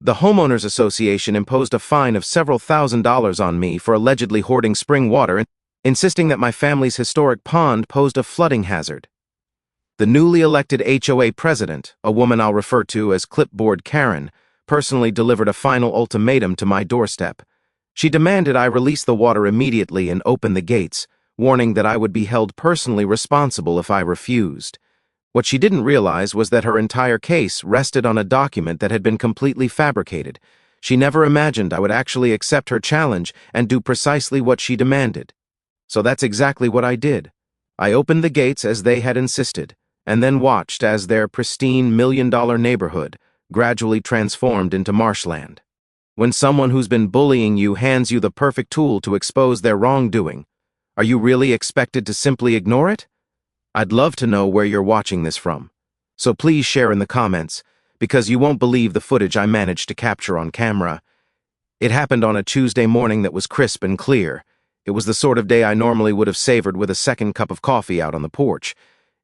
The Homeowners Association imposed a fine of several $1,000s on me for allegedly hoarding spring water, insisting that my family's historic pond posed a flooding hazard. The newly elected HOA president, a woman I'll refer to as Clipboard Karen, personally delivered a final ultimatum to my doorstep. She demanded I release the water immediately and open the gates, warning that I would be held personally responsible if I refused. What she didn't realize was that her entire case rested on a document that had been completely fabricated. She never imagined I would actually accept her challenge and do precisely what she demanded. So that's exactly what I did. I opened the gates as they had insisted, and then watched as their pristine million-dollar neighborhood gradually transformed into marshland. When someone who's been bullying you hands you the perfect tool to expose their wrongdoing, are you really expected to simply ignore it? I'd love to know where you're watching this from, so please share in the comments, because you won't believe the footage I managed to capture on camera. It happened on a Tuesday morning that was crisp and clear. It was the sort of day I normally would have savored with a second cup of coffee out on the porch.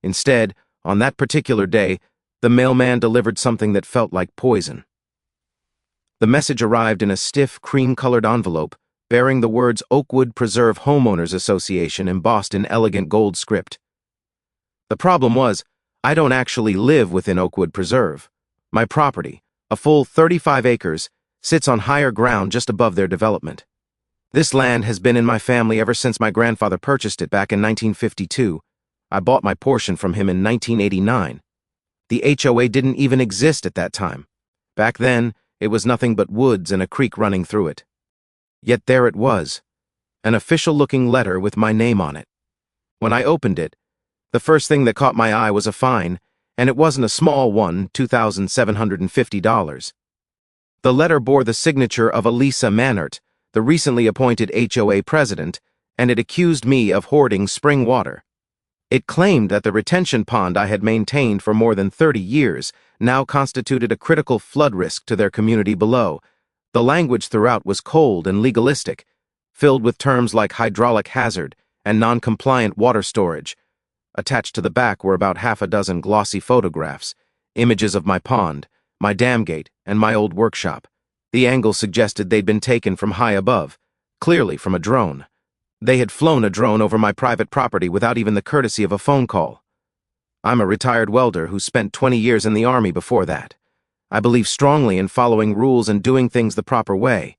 Instead, on that particular day, the mailman delivered something that felt like poison. The message arrived in a stiff, cream-colored envelope, bearing the words Oakwood Preserve Homeowners Association embossed in elegant gold script. The problem was, I don't actually live within Oakwood Preserve. My property, a full 35 acres, sits on higher ground just above their development. This land has been in my family ever since my grandfather purchased it back in 1952. I bought my portion from him in 1989. The HOA didn't even exist at that time. Back then, it was nothing but woods and a creek running through it. Yet there it was, an official-looking letter with my name on it. When I opened it, the first thing that caught my eye was a fine, and it wasn't a small one, $2,750. The letter bore the signature of Elisa Mannert, the recently appointed HOA president, and it accused me of hoarding spring water. It claimed that the retention pond I had maintained for more than 30 years now constituted a critical flood risk to their community below. The language throughout was cold and legalistic, filled with terms like hydraulic hazard and non-compliant water storage. Attached to the back were about half a dozen glossy photographs, images of my pond, my dam gate, and my old workshop. The angle suggested they'd been taken from high above, clearly from a drone. They had flown a drone over my private property without even the courtesy of a phone call. I'm a retired welder who spent 20 years in the Army before that. I believe strongly in following rules and doing things the proper way.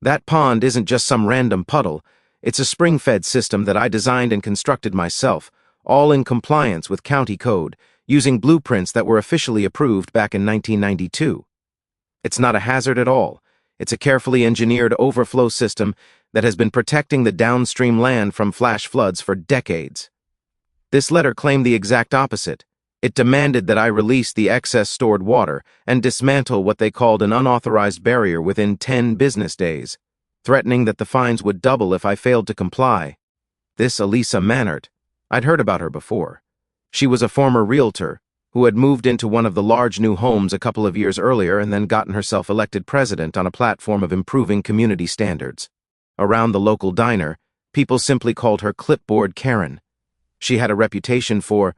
That pond isn't just some random puddle, it's a spring-fed system that I designed and constructed myself, all in compliance with county code, using blueprints that were officially approved back in 1992. It's not a hazard at all. It's a carefully engineered overflow system that has been protecting the downstream land from flash floods for decades. This letter claimed the exact opposite. It demanded that I release the excess stored water and dismantle what they called an unauthorized barrier within 10 business days, threatening that the fines would double if I failed to comply. This Elisa Mannert, I'd heard about her before. She was a former realtor who had moved into one of the large new homes a couple of years earlier and then gotten herself elected president on a platform of improving community standards. Around the local diner, people simply called her Clipboard Karen. She had a reputation for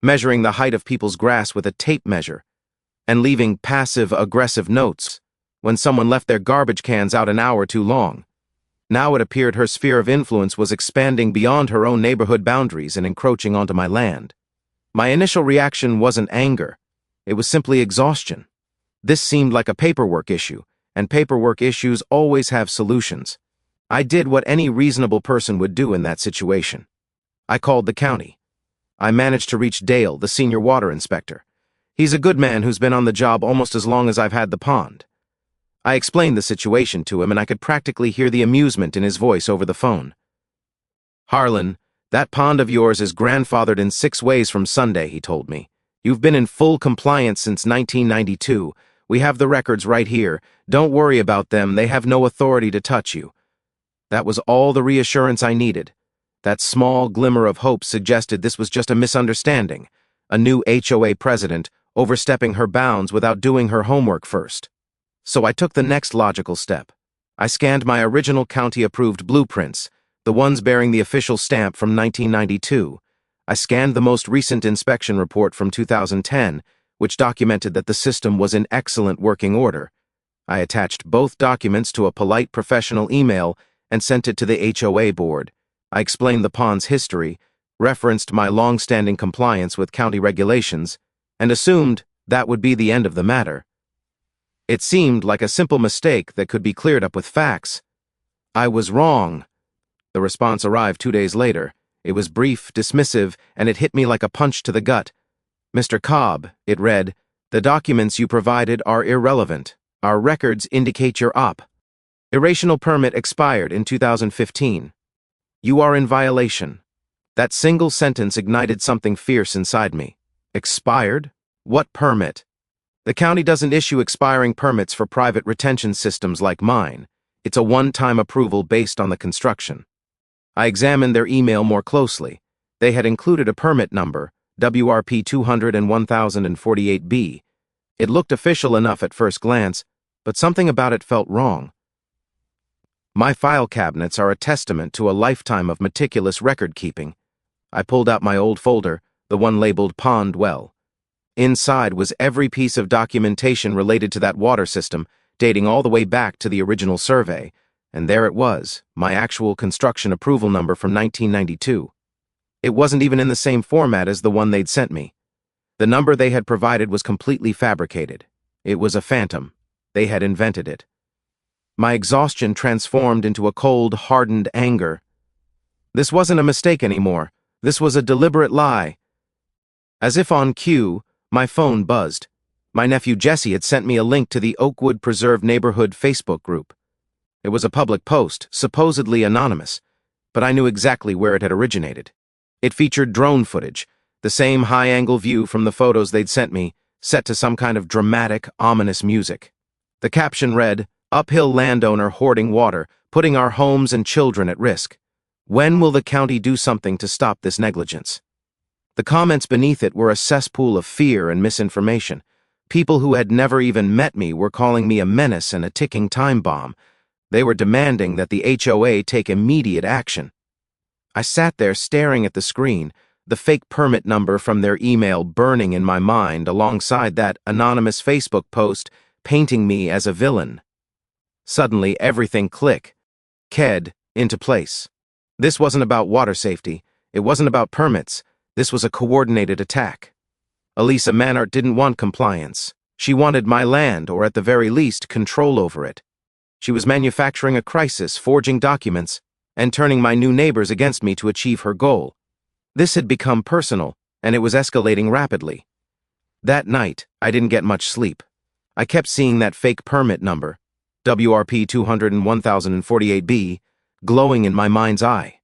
measuring the height of people's grass with a tape measure and leaving passive-aggressive notes when someone left their garbage cans out an hour too long. Now it appeared her sphere of influence was expanding beyond her own neighborhood boundaries and encroaching onto my land. My initial reaction wasn't anger. It was simply exhaustion. This seemed like a paperwork issue, and paperwork issues always have solutions. I did what any reasonable person would do in that situation. I called the county. I managed to reach Dale, the senior water inspector. He's a good man who's been on the job almost as long as I've had the pond. I explained the situation to him, and I could practically hear the amusement in his voice over the phone. "Harlan, that pond of yours is grandfathered in 6 ways from Sunday," he told me. "You've been in full compliance since 1992. We have the records right here. Don't worry about them. They have no authority to touch you." That was all the reassurance I needed. That small glimmer of hope suggested this was just a misunderstanding, a new HOA president overstepping her bounds without doing her homework first. So I took the next logical step. I scanned my original county-approved blueprints, the ones bearing the official stamp from 1992. I scanned the most recent inspection report from 2010, which documented that the system was in excellent working order. I attached both documents to a polite professional email and sent it to the HOA board. I explained the pond's history, referenced my long-standing compliance with county regulations, and assumed that would be the end of the matter. It seemed like a simple mistake that could be cleared up with facts. I was wrong. The response arrived 2 days later. It was brief, dismissive, and it hit me like a punch to the gut. "Mr. Cobb," it read, "the documents you provided are irrelevant. Our records indicate your operational permit expired in 2015. You are in violation." That single sentence ignited something fierce inside me. Expired? What permit? The county doesn't issue expiring permits for private retention systems like mine. It's a one-time approval based on the construction. I examined their email more closely. They had included a permit number, WRP 200 and 1048B. It looked official enough at first glance, but something about it felt wrong. My file cabinets are a testament to a lifetime of meticulous record-keeping. I pulled out my old folder, the one labeled Pond Well. Inside was every piece of documentation related to that water system, dating all the way back to the original survey, and there it was, my actual construction approval number from 1992. It wasn't even in the same format as the one they'd sent me. The number they had provided was completely fabricated. It was a phantom. They had invented it. My exhaustion transformed into a cold, hardened anger. This wasn't a mistake anymore. This was a deliberate lie. As if on cue, my phone buzzed. My nephew Jesse had sent me a link to the Oakwood Preserve Neighborhood Facebook group. It was a public post, supposedly anonymous, but I knew exactly where it had originated. It featured drone footage, the same high-angle view from the photos they'd sent me, set to some kind of dramatic, ominous music. The caption read, "Uphill landowner hoarding water, putting our homes and children at risk. When will the county do something to stop this negligence?" The comments beneath it were a cesspool of fear and misinformation. People who had never even met me were calling me a menace and a ticking time bomb. They were demanding that the HOA take immediate action. I sat there staring at the screen, the fake permit number from their email burning in my mind alongside that anonymous Facebook post painting me as a villain. Suddenly, everything clicked into place. This wasn't about water safety. It wasn't about permits. This was a coordinated attack. Elisa Manhart didn't want compliance. She wanted my land, or at the very least, control over it. She was manufacturing a crisis, forging documents, and turning my new neighbors against me to achieve her goal. This had become personal, and it was escalating rapidly. That night, I didn't get much sleep. I kept seeing that fake permit number, WRP 200 and 1048B, glowing in my mind's eye.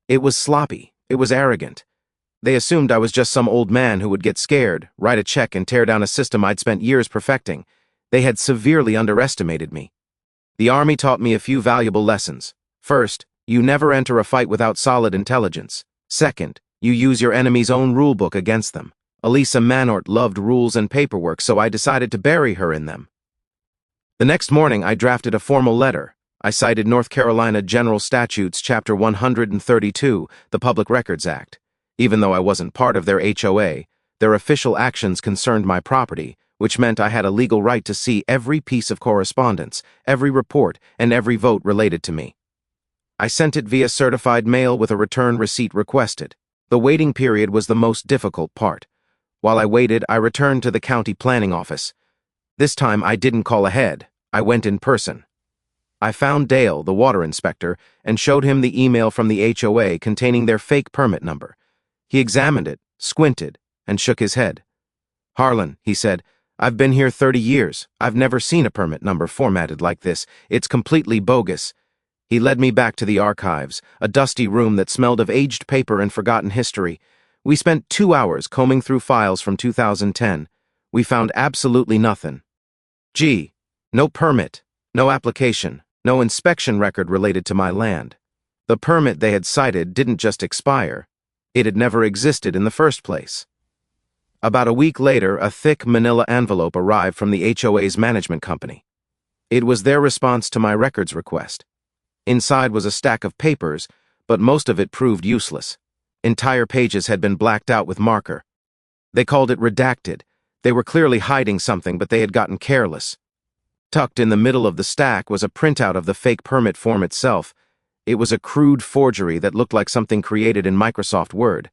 It was sloppy. It was arrogant. They assumed I was just some old man who would get scared, write a check, and tear down a system I'd spent years perfecting. They had severely underestimated me. The Army taught me a few valuable lessons. First, you never enter a fight without solid intelligence. Second, you use your enemy's own rulebook against them. Elisa Manhart loved rules and paperwork, so I decided to bury her in them. The next morning, I drafted a formal letter. I cited North Carolina General Statutes, Chapter 132, the Public Records Act. Even though I wasn't part of their HOA, their official actions concerned my property, which meant I had a legal right to see every piece of correspondence, every report, and every vote related to me. I sent it via certified mail with a return receipt requested. The waiting period was the most difficult part. While I waited, I returned to the county planning office. This time, I didn't call ahead. I went in person. I found Dale, the water inspector, and showed him the email from the HOA containing their fake permit number. He examined it, squinted, and shook his head. "Harlan," he said, "I've been here 30 years. I've never seen a permit number formatted like this. It's completely bogus." He led me back to the archives, a dusty room that smelled of aged paper and forgotten history. We spent 2 hours combing through files from 2010. We found absolutely nothing. No permit, no application, no inspection record related to my land. The permit they had cited didn't just expire. It had never existed in the first place. About a week later, a thick manila envelope arrived from the HOA's management company. It was their response to my records request. Inside was a stack of papers, but most of it proved useless. Entire pages had been blacked out with marker. They called it redacted. They were clearly hiding something, but they had gotten careless. Tucked in the middle of the stack was a printout of the fake permit form itself. It was a crude forgery that looked like something created in Microsoft Word.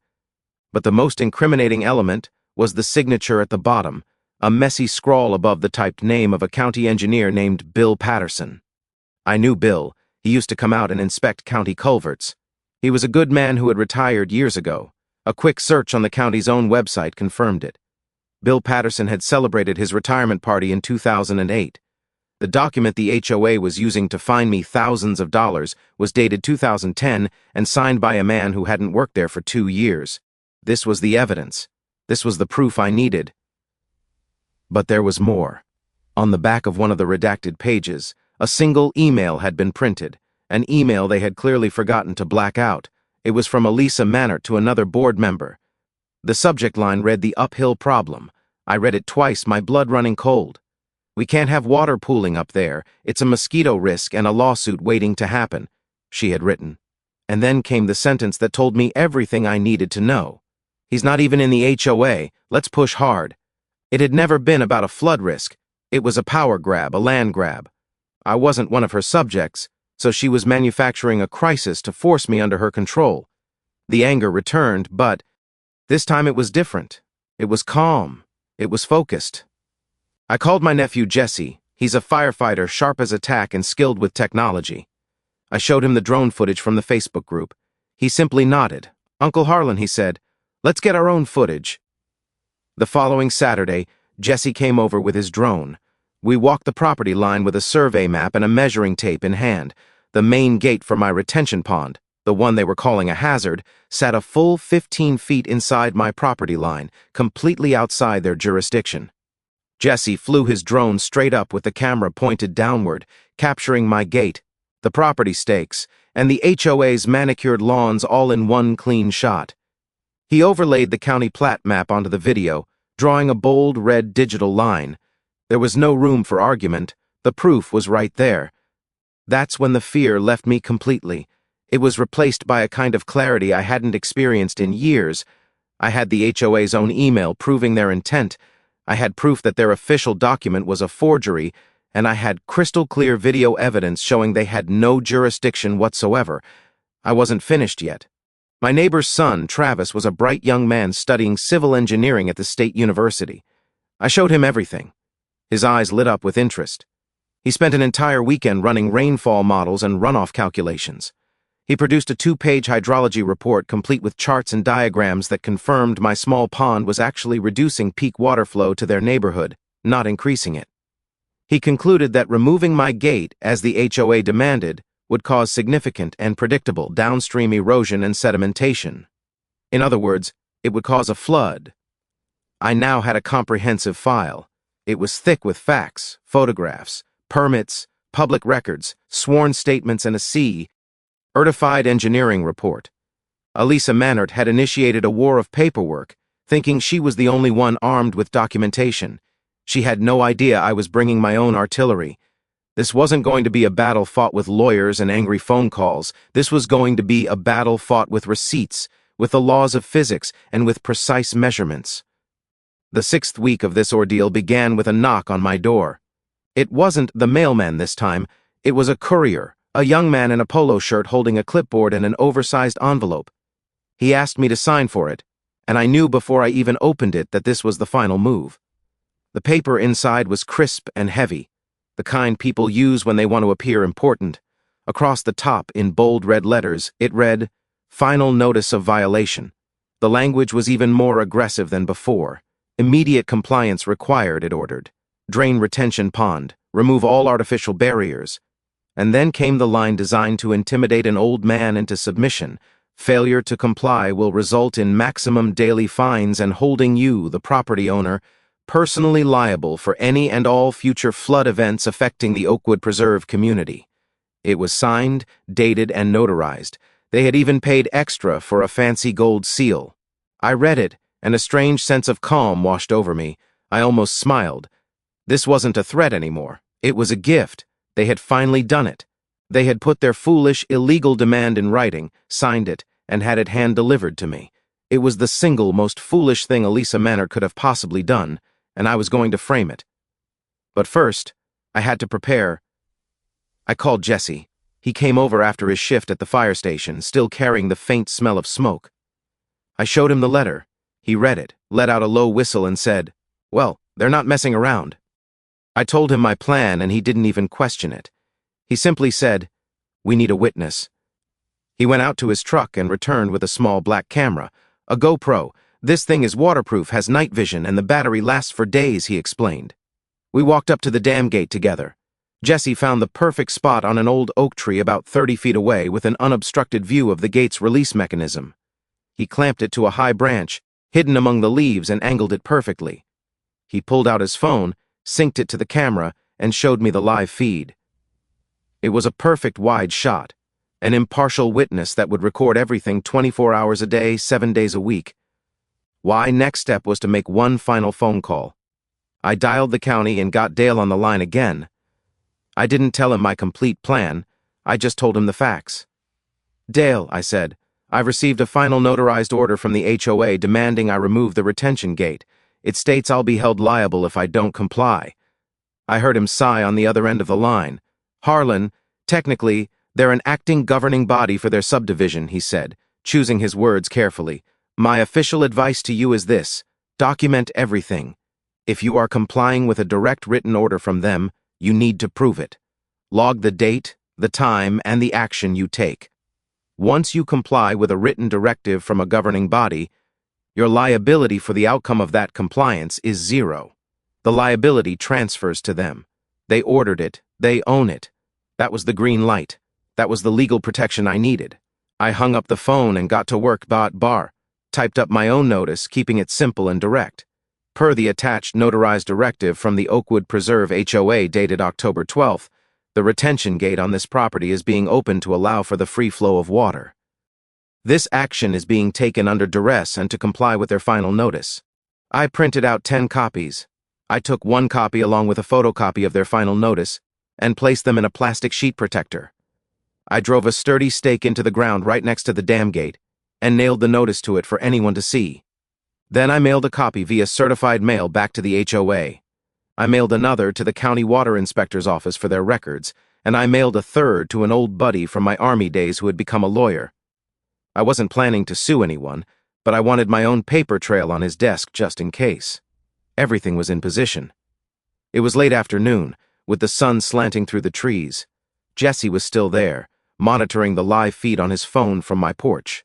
But the most incriminating element was the signature at the bottom, a messy scrawl above the typed name of a county engineer named Bill Patterson. I knew Bill. He used to come out and inspect county culverts. He was a good man who had retired years ago. A quick search on the county's own website confirmed it. Bill Patterson had celebrated his retirement party in 2008. The document the HOA was using to fine me thousands of dollars was dated 2010 and signed by a man who hadn't worked there for 2 years. This was the evidence. This was the proof I needed. But there was more. On the back of one of the redacted pages, a single email had been printed, an email they had clearly forgotten to black out. It was from Elisa Mannert to another board member. The subject line read "The Uphill Problem." I read it twice, my blood running cold. "We can't have water pooling up there. It's a mosquito risk and a lawsuit waiting to happen," she had written. And then came the sentence that told me everything I needed to know. "He's not even in the HOA. Let's push hard." It had never been about a flood risk. It was a power grab, a land grab. I wasn't one of her subjects, so she was manufacturing a crisis to force me under her control. The anger returned, but this time it was different. It was calm. It was focused. I called my nephew Jesse. He's a firefighter, sharp as a tack and skilled with technology. I showed him the drone footage from the Facebook group. He simply nodded. "Uncle Harlan," he said, "let's get our own footage." The following Saturday, Jesse came over with his drone. We walked the property line with a survey map and a measuring tape in hand. The main gate for my retention pond, the one they were calling a hazard, sat a full 15 feet inside my property line, completely outside their jurisdiction. Jesse flew his drone straight up with the camera pointed downward, capturing my gate, the property stakes, and the HOA's manicured lawns all in one clean shot. He overlaid the county plat map onto the video, drawing a bold red digital line. There was no room for argument. The proof was right there. That's when the fear left me completely. It was replaced by a kind of clarity I hadn't experienced in years. I had the HOA's own email proving their intent. I had proof that their official document was a forgery, and I had crystal-clear video evidence showing they had no jurisdiction whatsoever. I wasn't finished yet. My neighbor's son, Travis, was a bright young man studying civil engineering at the state university. I showed him everything. His eyes lit up with interest. He spent an entire weekend running rainfall models and runoff calculations. He produced a 2-page hydrology report complete with charts and diagrams that confirmed my small pond was actually reducing peak water flow to their neighborhood, not increasing it. He concluded that removing my gate, as the HOA demanded, would cause significant and predictable downstream erosion and sedimentation. In other words, it would cause a flood. I now had a comprehensive file. It was thick with facts, photographs, permits, public records, sworn statements, and a certified engineering report. Elisa Mannert had initiated a war of paperwork, thinking she was the only one armed with documentation. She had no idea I was bringing my own artillery. This wasn't going to be a battle fought with lawyers and angry phone calls. This was going to be a battle fought with receipts, with the laws of physics, and with precise measurements. The 6th week of this ordeal began with a knock on my door. It wasn't the mailman this time. It was a courier, a young man in a polo shirt holding a clipboard and an oversized envelope. He asked me to sign for it, and I knew before I even opened it that this was the final move. The paper inside was crisp and heavy, the kind people use when they want to appear important. Across the top, in bold red letters, it read, "Final Notice of Violation." The language was even more aggressive than before. "Immediate compliance required," it ordered. "Drain retention pond. Remove all artificial barriers." And then came the line designed to intimidate an old man into submission. "Failure to comply will result in maximum daily fines and holding you, the property owner, personally liable for any and all future flood events affecting the Oakwood Preserve community." It was signed, dated, and notarized. They had even paid extra for a fancy gold seal. I read it, and a strange sense of calm washed over me. I almost smiled. This wasn't a threat anymore. It was a gift. They had finally done it. They had put their foolish, illegal demand in writing, signed it, and had it hand-delivered to me. It was the single most foolish thing Elisa Mannert could have possibly done, and I was going to frame it. But first, I had to prepare. I called Jesse. He came over after his shift at the fire station, still carrying the faint smell of smoke. I showed him the letter. He read it, let out a low whistle and said, "Well, they're not messing around." I told him my plan and he didn't even question it. He simply said, "We need a witness." He went out to his truck and returned with a small black camera. "A GoPro. This thing is waterproof, has night vision, and the battery lasts for days," he explained. We walked up to the dam gate together. Jesse found the perfect spot on an old oak tree about 30 feet away with an unobstructed view of the gate's release mechanism. He clamped it to a high branch, hidden among the leaves, and angled it perfectly. He pulled out his phone, synced it to the camera, and showed me the live feed. It was a perfect wide shot, an impartial witness that would record everything 24 hours a day, 7 days a week. Next step was to make one final phone call. I dialed the county and got Dale on the line again. I didn't tell him my complete plan, I just told him the facts. "Dale," I said, "I've received a final notarized order from the HOA demanding I remove the retention gate. It states I'll be held liable if I don't comply." I heard him sigh on the other end of the line. "Harlan, technically, they're an acting governing body for their subdivision," he said, choosing his words carefully. "My official advice to you is this: document everything. If you are complying with a direct written order from them, you need to prove it. Log the date, the time, and the action you take. Once you comply with a written directive from a governing body, your liability for the outcome of that compliance is zero. The liability transfers to them. They ordered it, they own it. That was the green light. That was the legal protection I needed." I hung up the phone and got to work typed up my own notice, keeping it simple and direct. Per the attached notarized directive from the Oakwood Preserve HOA dated October 12th, the retention gate on this property is being opened to allow for the free flow of water. This action is being taken under duress and to comply with their final notice. I printed out 10 copies. I took one copy along with a photocopy of their final notice and placed them in a plastic sheet protector. I drove a sturdy stake into the ground right next to the dam gate and nailed the notice to it for anyone to see. Then I mailed a copy via certified mail back to the HOA. I mailed another to the county water inspector's office for their records, and I mailed a third to an old buddy from my Army days who had become a lawyer. I wasn't planning to sue anyone, but I wanted my own paper trail on his desk just in case. Everything was in position. It was late afternoon, with the sun slanting through the trees. Jesse was still there, monitoring the live feed on his phone from my porch.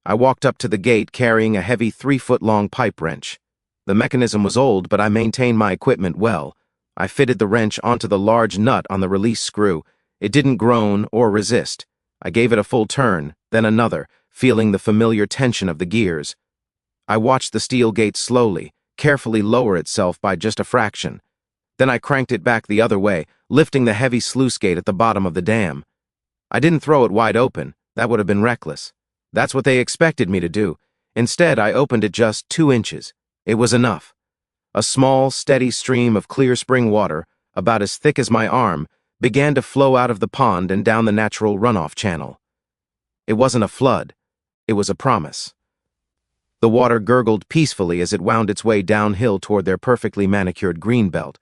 I walked up to the gate carrying a heavy 3-foot-long pipe wrench. The mechanism was old, but I maintained my equipment well. I fitted the wrench onto the large nut on the release screw. It didn't groan or resist. I gave it a full turn, then another, feeling the familiar tension of the gears. I watched the steel gate slowly, carefully lower itself by just a fraction. Then I cranked it back the other way, lifting the heavy sluice gate at the bottom of the dam. I didn't throw it wide open. That would have been reckless. That's what they expected me to do. Instead, I opened it just 2 inches. It was enough. A small, steady stream of clear spring water, about as thick as my arm, began to flow out of the pond and down the natural runoff channel. It wasn't a flood. It was a promise. The water gurgled peacefully as it wound its way downhill toward their perfectly manicured green belt.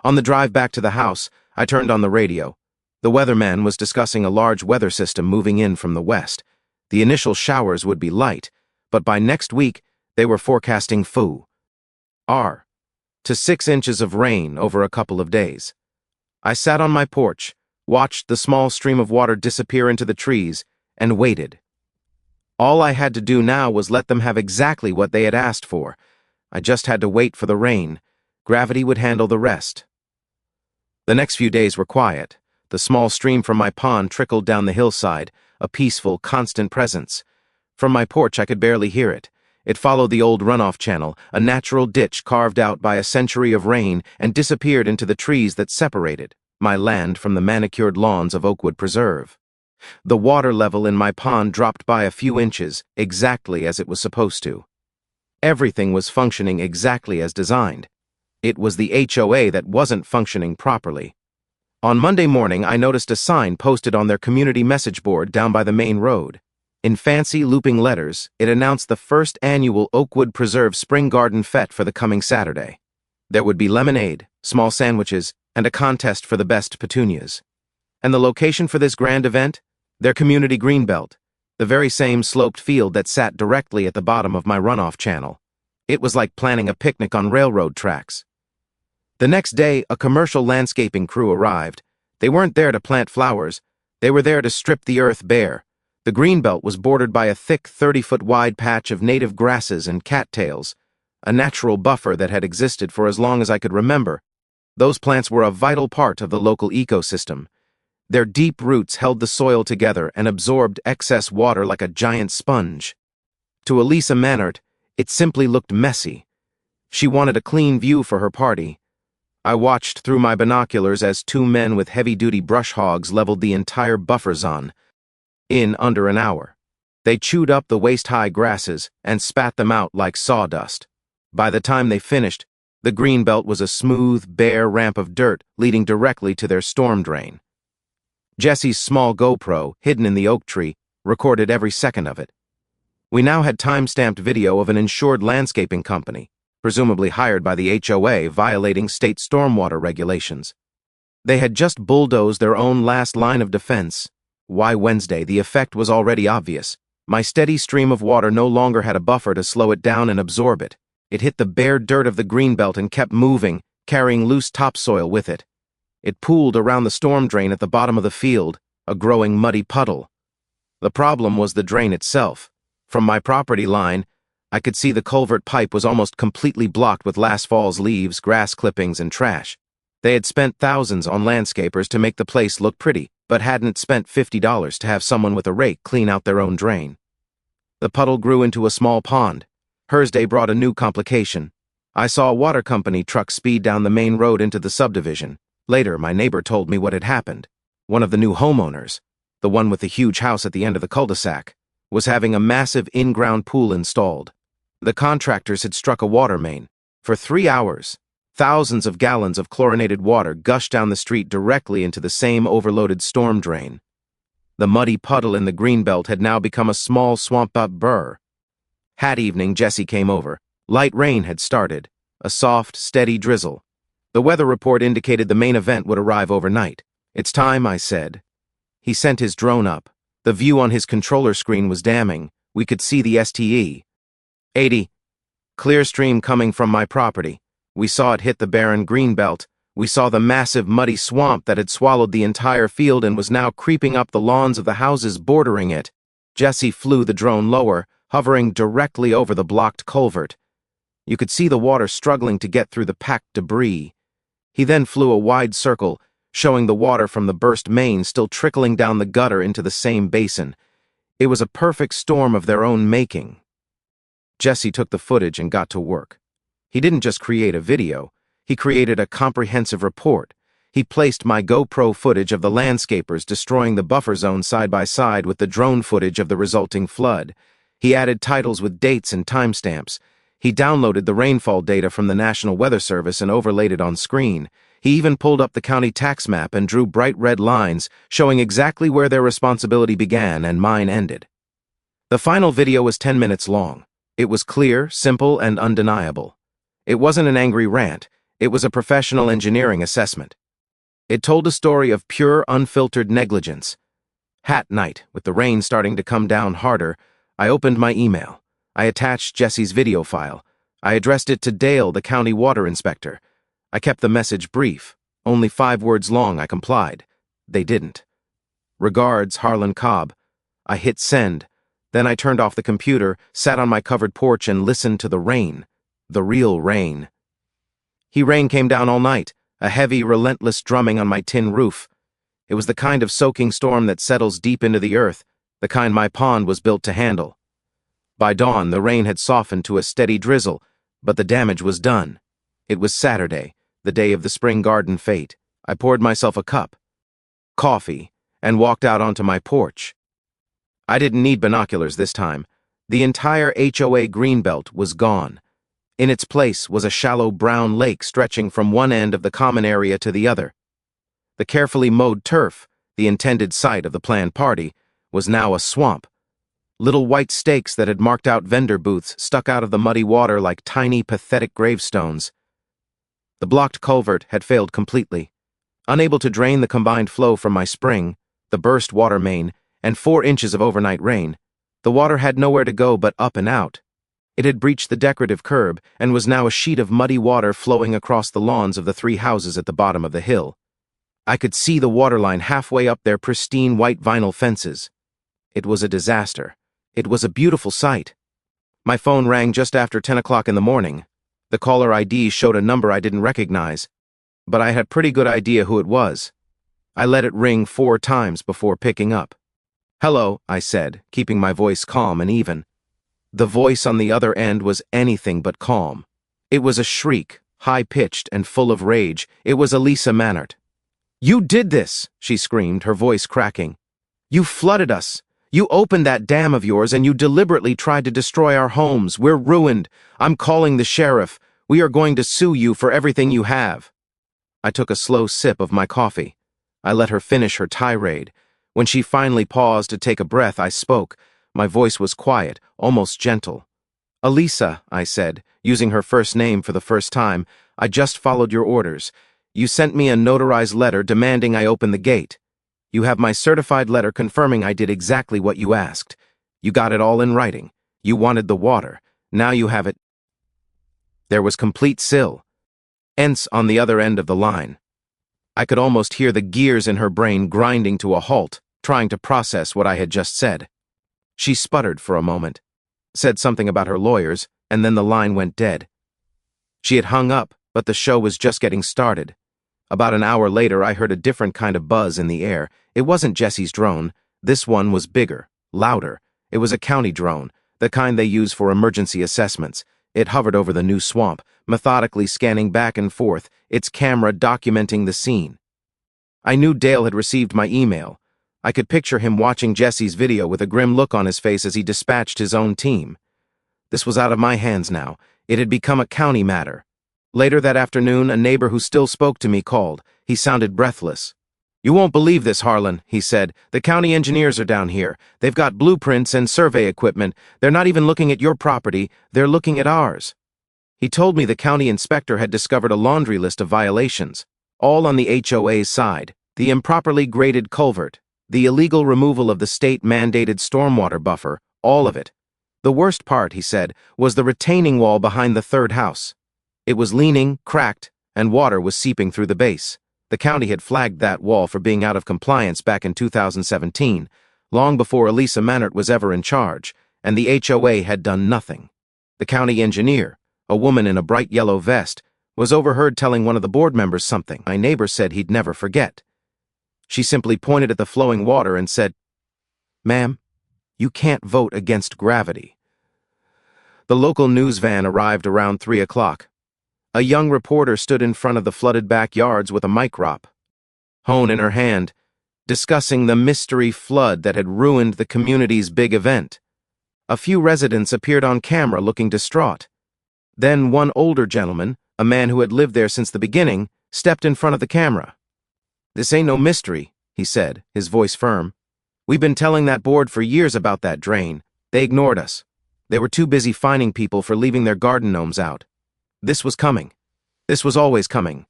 On the drive back to the house, I turned on the radio. The weatherman was discussing a large weather system moving in from the west. The initial showers would be light, but by next week, they were forecasting to 6 inches of rain over a couple of days. I sat on my porch, watched the small stream of water disappear into the trees, and waited. All I had to do now was let them have exactly what they had asked for. I just had to wait for the rain. Gravity would handle the rest. The next few days were quiet. The small stream from my pond trickled down the hillside, a peaceful, constant presence. From my porch I could barely hear it. It followed the old runoff channel, a natural ditch carved out by a century of rain, and disappeared into the trees that separated my land from the manicured lawns of Oakwood Preserve. The water level in my pond dropped by a few inches, exactly as it was supposed to. Everything was functioning exactly as designed. It was the HOA that wasn't functioning properly. On Monday morning, I noticed a sign posted on their community message board down by the main road. In fancy looping letters, it announced the first annual Oakwood Preserve Spring Garden Fete for the coming Saturday. There would be lemonade, small sandwiches, and a contest for the best petunias. And the location for this grand event? Their community greenbelt, the very same sloped field that sat directly at the bottom of my runoff channel. It was like planning a picnic on railroad tracks. The next day, a commercial landscaping crew arrived. They weren't there to plant flowers. They were there to strip the earth bare. The greenbelt was bordered by a thick 30-foot-wide patch of native grasses and cattails, a natural buffer that had existed for as long as I could remember. Those plants were a vital part of the local ecosystem. Their deep roots held the soil together and absorbed excess water like a giant sponge. To Elisa Mannert, it simply looked messy. She wanted a clean view for her party. I watched through my binoculars as two men with heavy-duty brush hogs leveled the entire buffer zone. In under an hour, they chewed up the waist-high grasses and spat them out like sawdust. By the time they finished, the greenbelt was a smooth, bare ramp of dirt leading directly to their storm drain. Jesse's small GoPro, hidden in the oak tree, recorded every second of it. We now had time-stamped video of an insured landscaping company, presumably hired by the HOA, violating state stormwater regulations. They had just bulldozed their own last line of defense. Why Wednesday? The effect was already obvious. My steady stream of water no longer had a buffer to slow it down and absorb it. It hit the bare dirt of the greenbelt and kept moving, carrying loose topsoil with it. It pooled around the storm drain at the bottom of the field, a growing muddy puddle. The problem was the drain itself. From my property line, I could see the culvert pipe was almost completely blocked with last fall's leaves, grass clippings, and trash. They had spent thousands on landscapers to make the place look pretty, but hadn't spent $50 to have someone with a rake clean out their own drain. The puddle grew into a small pond. Thursday brought a new complication. I saw a water company truck speed down the main road into the subdivision. Later, my neighbor told me what had happened. One of the new homeowners, the one with the huge house at the end of the cul-de-sac, was having a massive in-ground pool installed. The contractors had struck a water main. For 3 hours, thousands of gallons of chlorinated water gushed down the street directly into the same overloaded storm drain. The muddy puddle in the greenbelt had now become a small swamp-up burr. That evening, Jesse came over. Light rain had started, a soft, steady drizzle. The weather report indicated the main event would arrive overnight. "It's time," I said. He sent his drone up. The view on his controller screen was damning. We could see the STE. 80. Clear stream coming from my property. We saw it hit the barren greenbelt. We saw the massive muddy swamp that had swallowed the entire field and was now creeping up the lawns of the houses bordering it. Jesse flew the drone lower, hovering directly over the blocked culvert. You could see the water struggling to get through the packed debris. He then flew a wide circle, showing the water from the burst main still trickling down the gutter into the same basin. It was a perfect storm of their own making. Jesse took the footage and got to work. He didn't just create a video, he created a comprehensive report. He placed my GoPro footage of the landscapers destroying the buffer zone side by side with the drone footage of the resulting flood. He added titles with dates and timestamps. He downloaded the rainfall data from the National Weather Service and overlaid it on screen. He even pulled up the county tax map and drew bright red lines, showing exactly where their responsibility began and mine ended. The final video was 10 minutes long. It was clear, simple, and undeniable. It wasn't an angry rant. It was a professional engineering assessment. It told a story of pure, unfiltered negligence. That night, with the rain starting to come down harder, I opened my email. I attached Jesse's video file. I addressed it to Dale, the county water inspector. I kept the message brief. Only 5 words long. I complied. They didn't. "Regards, Harlan Cobb." I hit send. Then I turned off the computer, sat on my covered porch, and listened to the rain. The real rain. Rain came down all night, a heavy, relentless drumming on my tin roof. It was the kind of soaking storm that settles deep into the earth, the kind my pond was built to handle. By dawn, the rain had softened to a steady drizzle, but the damage was done. It was Saturday, the day of the spring garden fete. I poured myself a cup, coffee, and walked out onto my porch. I didn't need binoculars this time. The entire HOA greenbelt was gone. In its place was a shallow brown lake stretching from one end of the common area to the other. The carefully mowed turf, the intended site of the planned party, was now a swamp. Little white stakes that had marked out vendor booths stuck out of the muddy water like tiny, pathetic gravestones. The blocked culvert had failed completely. Unable to drain the combined flow from my spring, the burst water main, and 4 inches of overnight rain, the water had nowhere to go but up and out. It had breached the decorative curb and was now a sheet of muddy water flowing across the lawns of the 3 houses at the bottom of the hill. I could see the waterline halfway up their pristine white vinyl fences. It was a disaster. It was a beautiful sight. My phone rang just after 10 o'clock in the morning. The caller ID showed a number I didn't recognize, but I had a pretty good idea who it was. I let it ring 4 times before picking up. "Hello," I said, keeping my voice calm and even. The voice on the other end was anything but calm. It was a shriek, high-pitched and full of rage. It was Elisa Mannert. "You did this!" she screamed, her voice cracking. "You flooded us! You opened that dam of yours and you deliberately tried to destroy our homes. We're ruined. I'm calling the sheriff. We are going to sue you for everything you have." I took a slow sip of my coffee. I let her finish her tirade. When she finally paused to take a breath, I spoke. My voice was quiet, almost gentle. "Elisa," I said, using her first name for the first time, "I just followed your orders. You sent me a notarized letter demanding I open the gate. You have my certified letter confirming I did exactly what you asked. You got it all in writing. You wanted the water. Now you have it." There was complete silence on the other end of the line. I could almost hear the gears in her brain grinding to a halt, trying to process what I had just said. She sputtered for a moment, said something about her lawyers, and then the line went dead. She had hung up, but the show was just getting started. About an hour later, I heard a different kind of buzz in the air. It wasn't Jesse's drone. This one was bigger, louder. It was a county drone, the kind they use for emergency assessments. It hovered over the new swamp, methodically scanning back and forth, its camera documenting the scene. I knew Dale had received my email. I could picture him watching Jesse's video with a grim look on his face as he dispatched his own team. This was out of my hands now. It had become a county matter. Later that afternoon, a neighbor who still spoke to me called. He sounded breathless. "You won't believe this, Harlan," he said. "The county engineers are down here. They've got blueprints and survey equipment. They're not even looking at your property. They're looking at ours." He told me the county inspector had discovered a laundry list of violations, all on the HOA's side: the improperly graded culvert, the illegal removal of the state-mandated stormwater buffer, all of it. The worst part, he said, was the retaining wall behind the 3rd house. It was leaning, cracked, and water was seeping through the base. The county had flagged that wall for being out of compliance back in 2017, long before Elisa Mannert was ever in charge, and the HOA had done nothing. The county engineer, a woman in a bright yellow vest, was overheard telling one of the board members something my neighbor said he'd never forget. She simply pointed at the flowing water and said, "Ma'am, you can't vote against gravity." The local news van arrived around 3 o'clock. A young reporter stood in front of the flooded backyards with a microp, phone in her hand, discussing the mystery flood that had ruined the community's big event. A few residents appeared on camera looking distraught. Then one older gentleman, a man who had lived there since the beginning, stepped in front of the camera. "This ain't no mystery," he said, his voice firm. "We've been telling that board for years about that drain. They ignored us. They were too busy fining people for leaving their garden gnomes out. This was coming. This was always coming.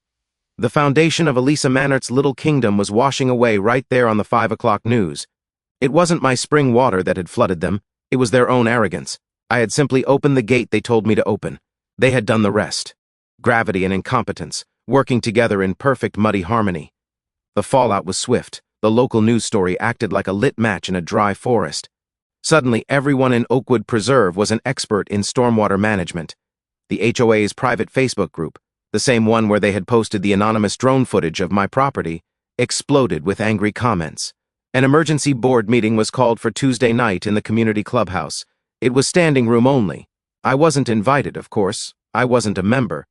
The foundation of Elisa Mannert's little kingdom was washing away right there on the 5 o'clock news. It wasn't my spring water that had flooded them. It was their own arrogance. I had simply opened the gate they told me to open. They had done the rest. Gravity and incompetence, working together in perfect muddy harmony. The fallout was swift. The local news story acted like a lit match in a dry forest. Suddenly, everyone in Oakwood Preserve was an expert in stormwater management. The HOA's private Facebook group, the same one where they had posted the anonymous drone footage of my property, exploded with angry comments. An emergency board meeting was called for Tuesday night in the community clubhouse. It was standing room only. I wasn't invited, of course. I wasn't a member.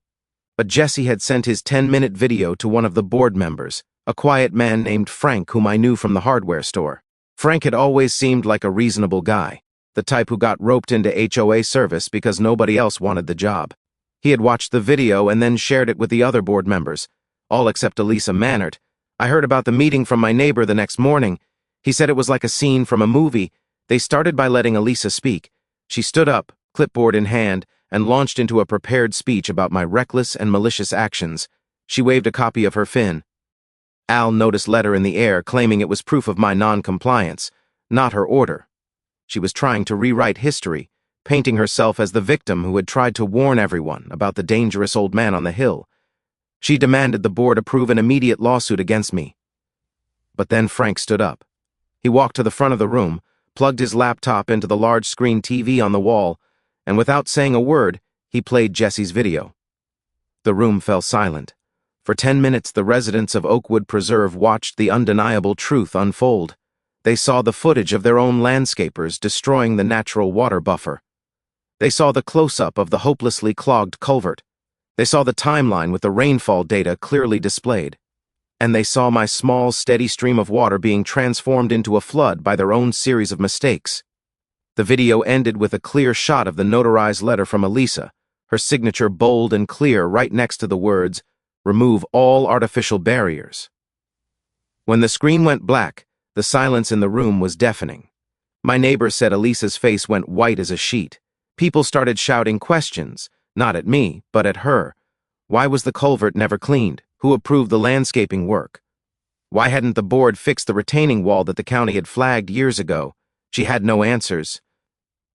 But Jesse had sent his 10-minute video to one of the board members, a quiet man named Frank whom I knew from the hardware store. Frank had always seemed like a reasonable guy, the type who got roped into HOA service because nobody else wanted the job. He had watched the video and then shared it with the other board members, all except Elisa Mannert. I heard about the meeting from my neighbor the next morning. He said it was like a scene from a movie. They started by letting Elisa speak. She stood up, clipboard in hand, and launched into a prepared speech about my reckless and malicious actions. She waved a copy of her fin. Al noticed letter in the air claiming it was proof of my non-compliance, not her order. She was trying to rewrite history, painting herself as the victim who had tried to warn everyone about the dangerous old man on the hill. She demanded the board approve an immediate lawsuit against me. But then Frank stood up. He walked to the front of the room, plugged his laptop into the large screen TV on the wall, and without saying a word, he played Jesse's video. The room fell silent. For 10 minutes, the residents of Oakwood Preserve watched the undeniable truth unfold. They saw the footage of their own landscapers destroying the natural water buffer. They saw the close-up of the hopelessly clogged culvert. They saw the timeline with the rainfall data clearly displayed. And they saw my small, steady stream of water being transformed into a flood by their own series of mistakes. The video ended with a clear shot of the notarized letter from Elisa, her signature bold and clear right next to the words, "Remove all artificial barriers." When the screen went black, the silence in the room was deafening. My neighbor said Elisa's face went white as a sheet. People started shouting questions, not at me, but at her. Why was the culvert never cleaned? Who approved the landscaping work? Why hadn't the board fixed the retaining wall that the county had flagged years ago? She had no answers.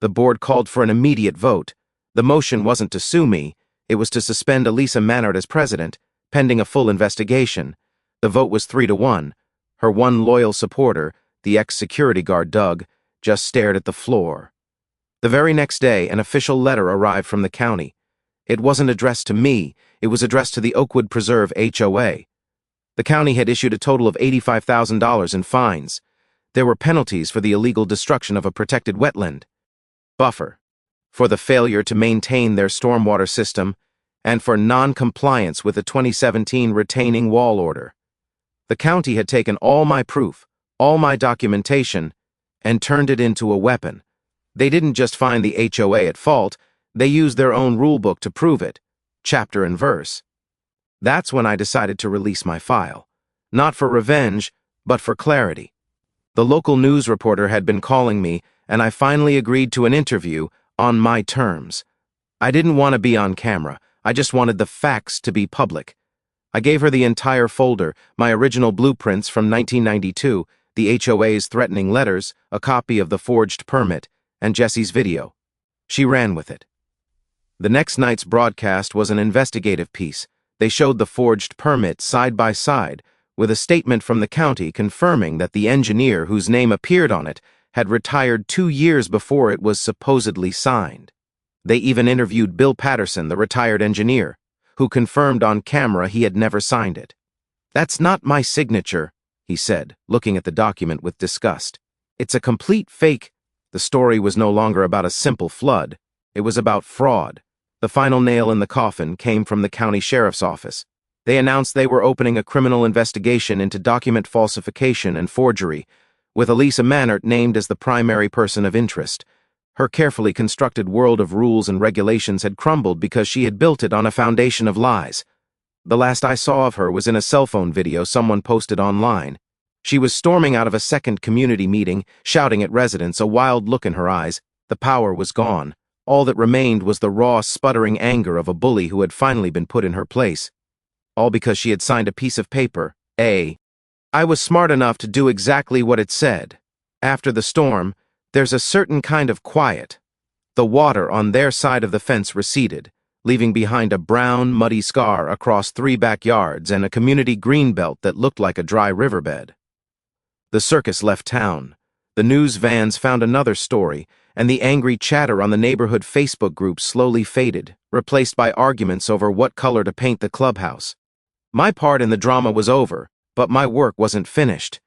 The board called for an immediate vote. The motion wasn't to sue me, it was to suspend Elisa Mannert as president, pending a full investigation. The vote was 3-1. Her one loyal supporter, the ex-security guard Doug, just stared at the floor. The very next day, an official letter arrived from the county. It wasn't addressed to me, it was addressed to the Oakwood Preserve HOA. The county had issued a total of $85,000 in fines. There were penalties for the illegal destruction of a protected wetland buffer, for the failure to maintain their stormwater system, and for non-compliance with the 2017 retaining wall order. The county had taken all my proof, all my documentation, and turned it into a weapon. They didn't just find the HOA at fault, they used their own rulebook to prove it, chapter and verse. That's when I decided to release my file. Not for revenge, but for clarity. The local news reporter had been calling me, and I finally agreed to an interview on my terms. I didn't want to be on camera, I just wanted the facts to be public. I gave her the entire folder, my original blueprints from 1992, the HOA's threatening letters, a copy of the forged permit, and Jesse's video. She ran with it. The next night's broadcast was an investigative piece. They showed the forged permit side by side, with a statement from the county confirming that the engineer whose name appeared on it had retired 2 years before it was supposedly signed. They even interviewed Bill Patterson, the retired engineer, who confirmed on camera he had never signed it. "That's not my signature," he said, looking at the document with disgust. "It's a complete fake." The story was no longer about a simple flood. It was about fraud. The final nail in the coffin came from the county sheriff's office. They announced they were opening a criminal investigation into document falsification and forgery, with Elisa Mannert named as the primary person of interest. Her carefully constructed world of rules and regulations had crumbled because she had built it on a foundation of lies. The last I saw of her was in a cell phone video someone posted online. She was storming out of a second community meeting, shouting at residents, a wild look in her eyes. The power was gone. All that remained was the raw, sputtering anger of a bully who had finally been put in her place. All because she had signed a piece of paper, I was smart enough to do exactly what it said. After the storm, there's a certain kind of quiet. The water on their side of the fence receded, leaving behind a brown, muddy scar across 3 backyards and a community greenbelt that looked like a dry riverbed. The circus left town. The news vans found another story, and the angry chatter on the neighborhood Facebook group slowly faded, replaced by arguments over what color to paint the clubhouse. My part in the drama was over, but my work wasn't finished.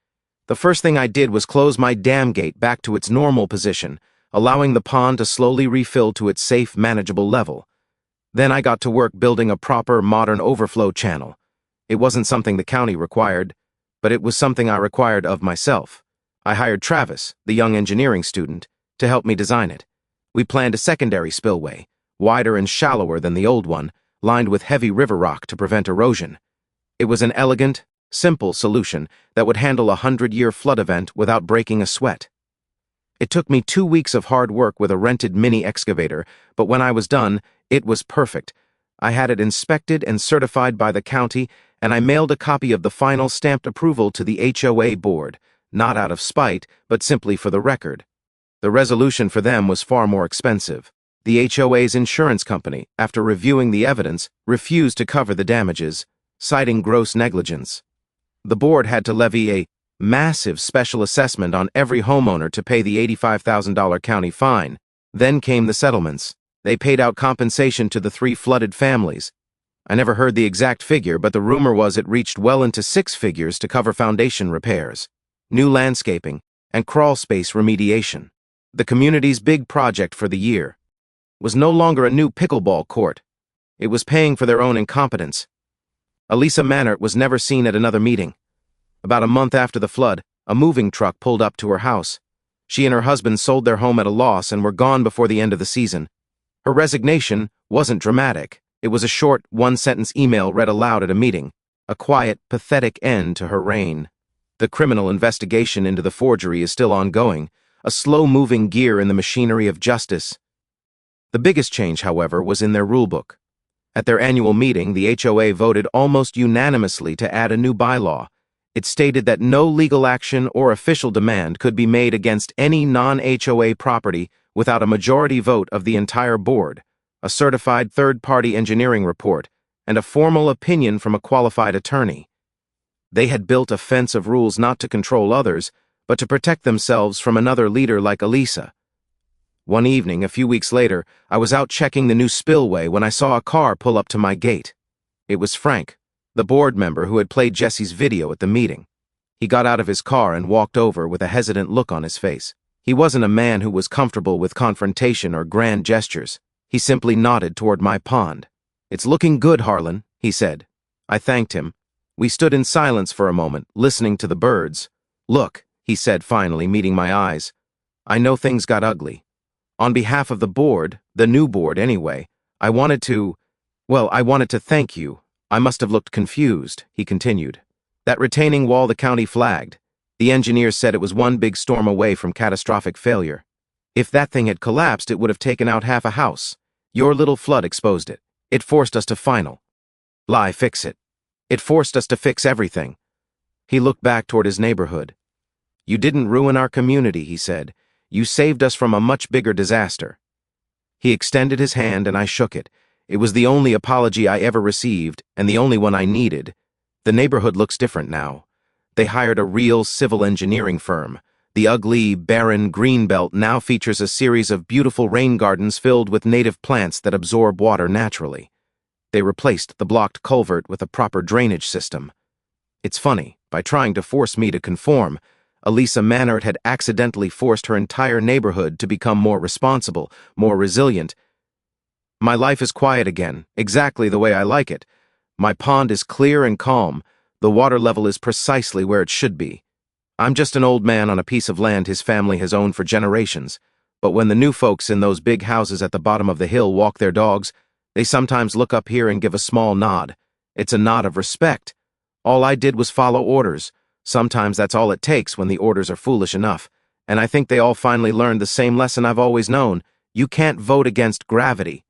The first thing I did was close my dam gate back to its normal position, allowing the pond to slowly refill to its safe, manageable level. Then I got to work building a proper, modern overflow channel. It wasn't something the county required, but it was something I required of myself. I hired Travis, the young engineering student, to help me design it. We planned a secondary spillway, wider and shallower than the old one, lined with heavy river rock to prevent erosion. It was an elegant, simple solution that would handle a 100-year flood event without breaking a sweat. It took me 2 weeks of hard work with a rented mini excavator, but when I was done, it was perfect. I had it inspected and certified by the county, and I mailed a copy of the final stamped approval to the HOA board, not out of spite, but simply for the record. The resolution for them was far more expensive. The HOA's insurance company, after reviewing the evidence, refused to cover the damages, citing gross negligence. The board had to levy a massive special assessment on every homeowner to pay the $85,000 county fine. Then came the settlements. They paid out compensation to the 3 flooded families. I never heard the exact figure, but the rumor was it reached well into 6 figures to cover foundation repairs, new landscaping, and crawl space remediation. The community's big project for the year was no longer a new pickleball court. It was paying for their own incompetence. Elisa Mannert was never seen at another meeting. About a month after the flood, a moving truck pulled up to her house. She and her husband sold their home at a loss and were gone before the end of the season. Her resignation wasn't dramatic. It was a short, one-sentence email read aloud at a meeting, a quiet, pathetic end to her reign. The criminal investigation into the forgery is still ongoing, a slow-moving gear in the machinery of justice. The biggest change, however, was in their rulebook. At their annual meeting, the HOA voted almost unanimously to add a new bylaw. It stated that no legal action or official demand could be made against any non-HOA property without a majority vote of the entire board, a certified third-party engineering report, and a formal opinion from a qualified attorney. They had built a fence of rules not to control others, but to protect themselves from another leader like Elisa. One evening, a few weeks later, I was out checking the new spillway when I saw a car pull up to my gate. It was Frank, the board member who had played Jesse's video at the meeting. He got out of his car and walked over with a hesitant look on his face. He wasn't a man who was comfortable with confrontation or grand gestures. He simply nodded toward my pond. "It's looking good, Harlan," he said. I thanked him. We stood in silence for a moment, listening to the birds. "Look," he said finally, meeting my eyes. "I know things got ugly. On behalf of the board, the new board anyway, I wanted to thank you. I must have looked confused," he continued. "That retaining wall the county flagged. The engineers said it was one big storm away from catastrophic failure. If that thing had collapsed, it would have taken out half a house. Your little flood exposed it. It forced us to fix it. It forced us to fix everything." He looked back toward his neighborhood. "You didn't ruin our community," he said. "You saved us from a much bigger disaster." He extended his hand and I shook it. It was the only apology I ever received and the only one I needed. The neighborhood looks different now. They hired a real civil engineering firm. The ugly, barren greenbelt now features a series of beautiful rain gardens filled with native plants that absorb water naturally. They replaced the blocked culvert with a proper drainage system. It's funny, by trying to force me to conform, Elisa Mannert had accidentally forced her entire neighborhood to become more responsible, more resilient. My life is quiet again, exactly the way I like it. My pond is clear and calm. The water level is precisely where it should be. I'm just an old man on a piece of land his family has owned for generations. But when the new folks in those big houses at the bottom of the hill walk their dogs, they sometimes look up here and give a small nod. It's a nod of respect. All I did was follow orders. Sometimes that's all it takes when the orders are foolish enough. And I think they all finally learned the same lesson I've always known. You can't vote against gravity.